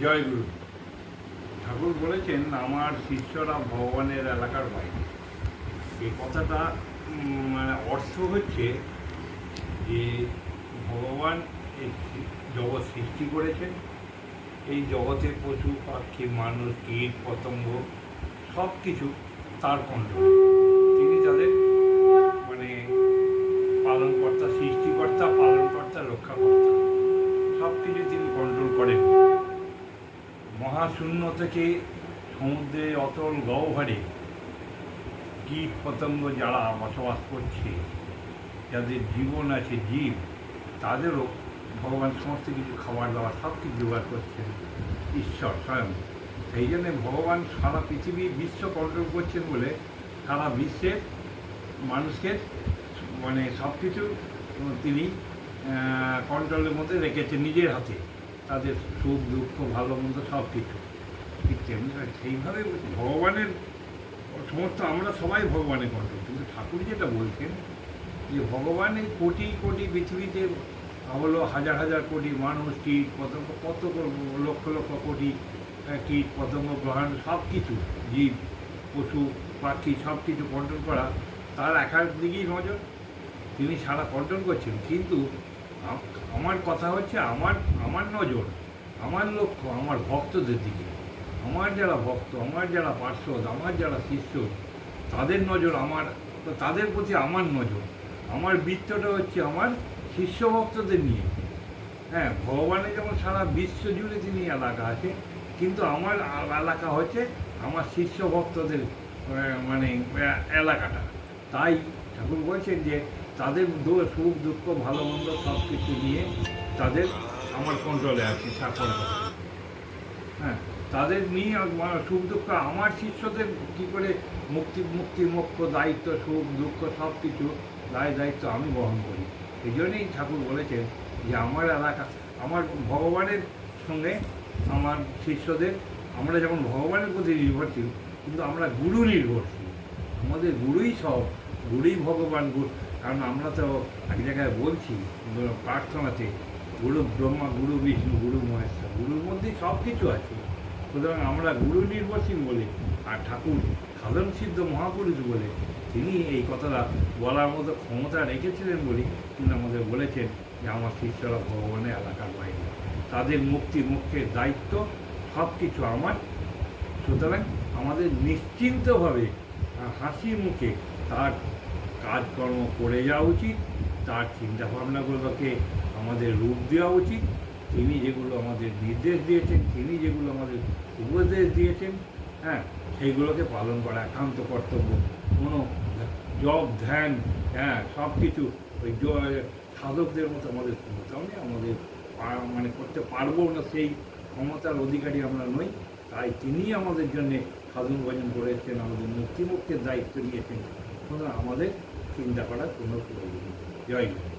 জয় গুরু। ঠাকুর বলেছেন আমার শিষ্যরা ভগবানের এলাকার বাইরে। এই কথাটা মানে অর্থ হচ্ছে যে ভগবান এই জগৎ সৃষ্টি করেছেন। এই জগতে পশু পাখি মানুষ কীট পতঙ্গ সব কিছু তার কন্ট্রোলে। তিনি তাদের মানে পালনকর্তা, সৃষ্টিকর্তা, পালনকর্তা, রক্ষাকর্তা, সব কিছু তিনি কন্ট্রোল করেন। মহাশূন্য থেকে সমুদ্রে অতল গহ্বরে কীট পতঙ্গ যারা বসবাস করছে, যাদের জীবন আছে, জীব, তাদেরও ভগবান সমস্ত কিছু খাবার দাবার সব কিছু জোগাড় করছেন ঈশ্বর স্বয়ং। সেই জন্যে ভগবান সারা পৃথিবী বিশ্ব কন্ট্রোল করছেন বলে সারা বিশ্বের মানুষকে মানে সব কিছু তিনি কন্ট্রোলের মধ্যে রেখেছেন নিজের হাতে। তাদের সুখ দুঃখ ভালো মন্দ সব কিছু ঠিক তেমনি সেইভাবে ভগবানের সমস্ত আমরা সবাই ভগবানের কন্ট্রোল। কিন্তু ঠাকুর যেটা বলছেন যে ভগবান এই কোটি কোটি পৃথিবীতে হলো হাজার হাজার কোটি মানুষ, কীট পতঙ্গ, কত লক্ষ লক্ষ কোটি কীট পতঙ্গ গ্রহাণু সব কিছু জীব পশু পাখি সব কিছু কন্ট্রোল করা তার একার দিকেই নজর। তিনি সারা কন্ট্রোল করছেন। কিন্তু আমার কথা হচ্ছে আমার নজর, আমার লক্ষ্য আমার ভক্তদের দিকে। আমার যারা ভক্ত, আমার যারা পার্শ্বদ, আমার যারা শিষ্য, তাদের নজর তাদের প্রতি আমার নজর। আমার বৃত্তটা হচ্ছে আমার শিষ্য ভক্তদের নিয়ে। হ্যাঁ, ভগবানের যেমন সারা বিশ্ব জুড়ে তিনি এলাকা আছে, কিন্তু আমার এলাকা হচ্ছে আমার শিষ্য ভক্তদের মানে এলাকাটা। তাই ঠাকুর বলছেন যে তাদের সুখ দুঃখ ভালো মন্দ সব কিছু নিয়ে তাদের আমার কন্ট্রোলে আছে ঠাকুর। হ্যাঁ, তাদের নিয়ে সুখ দুঃখ আমার শিষ্যদের কী করে মুক্তি মোক্ষ দায়িত্ব সুখ দুঃখ সব কিছু দায়িত্ব আমি বহন করি। এই জন্যই ঠাকুর বলেছেন যে আমার এলাকা আমার ভগবানের সঙ্গে আমার শিষ্যদের আমরা যেমন ভগবানের প্রতি নির্ভরশীল, কিন্তু আমরা গুরু নির্ভরশীল। আমাদের গুরুই সব, গুরুই ভগবান। কারণ আমরা তো এক জায়গায় বলছি প্রার্থনাতে গুরু ব্রহ্মা, গুরু বিষ্ণু, গুরু মহেশ্বর, গুরুর মধ্যেই সব কিছু আছে। সুতরাং আমরা গুরু নির্ভরশীল বলে, আর ঠাকুর সাধন সিদ্ধ মহাপুরুষ বলে তিনি এই কথাটা বলার মতো ক্ষমতা রেখেছিলেন বলেই তিনি আমাদের বলেছেন যে আমার শিষ্যরা ভগবানের এলাকার বাইরে, তাদের মুক্তি মোক্ষের দায়িত্ব সব কিছু আমার। সুতরাং আমাদের নিশ্চিন্তভাবে হাসি মুখে তার কাজকর্ম করে যাওয়া উচিত। তার চিন্তাভাবনাগুলোকে আমাদের রূপ দেওয়া উচিত। তিনি যেগুলো আমাদের নির্দেশ দিয়েছেন, তিনি যেগুলো আমাদের উপদেশ দিয়েছেন, হ্যাঁ, সেইগুলোকে পালন করা একান্ত কর্তব্য। কোনো জপ ধ্যান, হ্যাঁ, সব কিছু ওই সাধকদের মতো আমাদের ক্ষমতাও নেই, আমাদের মানে করতে পারবো না, সেই ক্ষমতার অধিকারী আমরা নই। তাই তিনি আমাদের জন্যে সাধন ভজন করেছেন, আমাদের মুক্তিমুক্তের দায়িত্ব নিয়েছেন। আমাদের চিন্তা করার কোনো প্রয়োজন নেই। জয় গুরু।